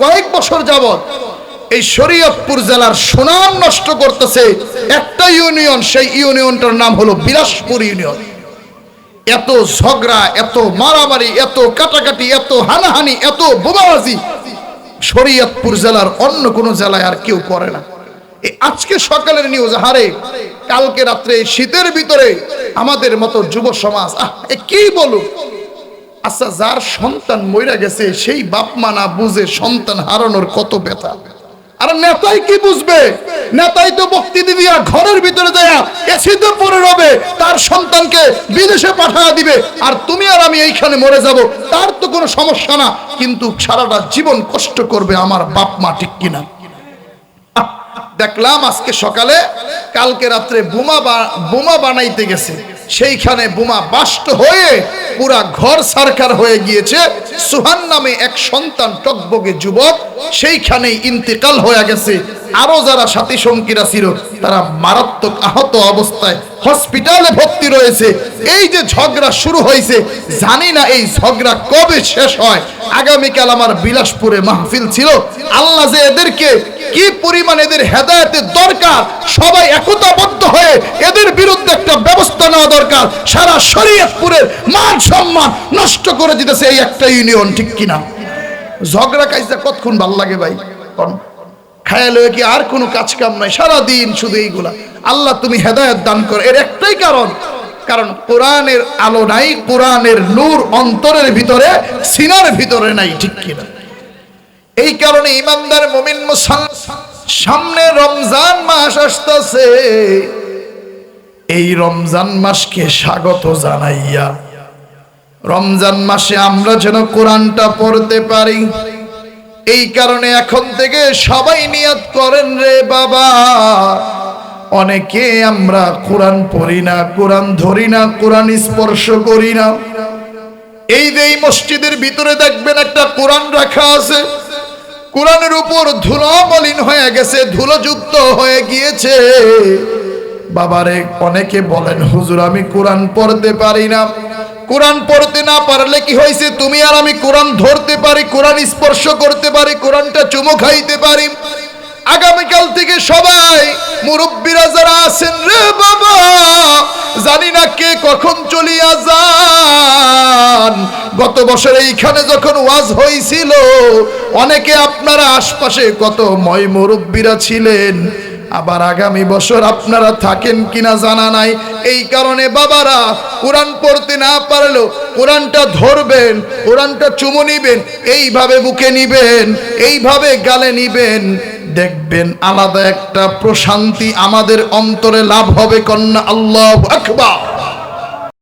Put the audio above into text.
কয়েক বছর যাবত এই শরীয়তপুর জেলার সুনাম নষ্ট করতেছে একটা ইউনিয়ন, সেই ইউনিয়নটার নাম হলো বিলাসপুর ইউনিয়ন। এত ঝগড়া, এত মারামারি, এত কাটাকাটি, এত হানাহানি, এত বোমাবাজি শরীয়তপুর জেলার অন্য কোনো জেলায় আর কেউ করে না। আজকে সকালের নিউজ, হারে কালকে রাত্রে শীতের ভিতরে আমাদের মতো যুব সমাজ কি বলুক। আচ্ছা, যার সন্তান মইরা গেছে সেই বাপ মা না বুঝে সন্তান হারানোর কত ব্যথা। আর নেতাই কি বুঝবে? নেতাই তো বক্তৃতা দিয়া ঘরের ভিতরে যায় এসিতে পড়ে রবে, তার সন্তানকে বিদেশে পাঠিয়ে দিবে, আর তুমি আর আমি এইখানে মরে যাব, তার তো কোনো সমস্যা না। কিন্তু সারাটা জীবন কষ্ট করবে আমার বাপ মা, ঠিক কিনা? দেখলাম আজকে সকালে, কালকে রাত্রে বোমা বানাইতে গেছে, সেইখানে বোমা বাস্ট হয়ে পুরা ঘর সারকার হয়ে গিয়েছে। সুহান নামে এক সন্তান টকবগে যুবক সেইখানেই ইন্তেকাল হয়ে গেছে। আরো যারা সাথী সঙ্গীরা ছিল তারা মারাত্মক আহত অবস্থায় হসপিটালে ভর্তি রয়েছে। এই যে ঝগড়া শুরু হয়েছে, জানি না এই ঝগড়া কবে শেষ হয়। আগামীকাল আমার বিলাসপুরে মাহফিল ছিল। আল্লাহ যে এদেরকে কি পরিমাণ এদের হেদায়েতের দরকার, সবাই একতাবদ্ধ হয়ে এদের বিরুদ্ধে একটা ব্যবস্থা নেওয়া দরকার। সারা শরীয়তপুরের মান সম্মান নষ্ট করে দিতেছে এই একটা ইউনিয়ন, ঠিক কিনা? ঝগড়া কাজটা কতক্ষণ ভাল লাগে ভাই? খায়ালে কি আর কোনো কাজ কাম নাই, সারাদিন শুধু এইগুলা। আল্লাহ তুমি হেদায়েত দান করো। এর একটাই কারণ কোরআনের আলো নাই, কোরআনের নূর অন্তরের ভিতরে, সিনার ভিতরে নাই, ঠিক কিনা? এই কারণে ইমানদার মুমিন মুসলমান, সামনে রমজান মাস আসতেছে, এই রমজান মাসকে স্বাগত জানাইয়া রমজান মাসে আমরা যেন কোরআনটা পড়তে পারি। এই কারণে এখন থেকে সবাই নিয়ত করেন রে বাবা, অনেকে আমরা কোরআন পড়ি না, কোরআন ধরি না, কোরআন স্পর্শ করি না। এই যে মসজিদের ভিতরে দেখবেন একটা কোরআন রাখা আছে, কোরআনের উপর ধুলো মলিন হয়ে গেছে, ধুলোযুক্ত হয়ে গিয়েছে। বাবারে, অনেকে বলেন হুজুর আমি কোরআন পড়তে পারি না। কোরআন পড়তে না পারলে কি হয়েছে? তুমি আর আমি কোরআন ধরতে পারি, কোরআন স্পর্শ করতে পারি, কোরআনটা চুমু খাইতে পারি। আগামীকাল থেকে সবাই মুরব্বীরা যারা আছেন রে বাবা, জানি না কে কখন চলিয়া যান। গত বছর এইখানে যখন ওয়াজ হয়েছিল, অনেকে আপনারা আশপাশে কত ময় মুরব্বীরা ছিলেন, আবার আগামী বছর আপনারা থাকেন কিনা জানা নাই। এই কারণে বাবারা, কোরআন পড়তে না পারলেও কোরআনটা ধরবেন, কোরআনটা চুমু নিবেন, এইভাবে বুকে নিবেন, এইভাবে গালে নিবেন, দেখবেন আলাদা একটা প্রশান্তি আমাদের অন্তরে লাভ হবে। কন্যা আল্লাহু আকবার।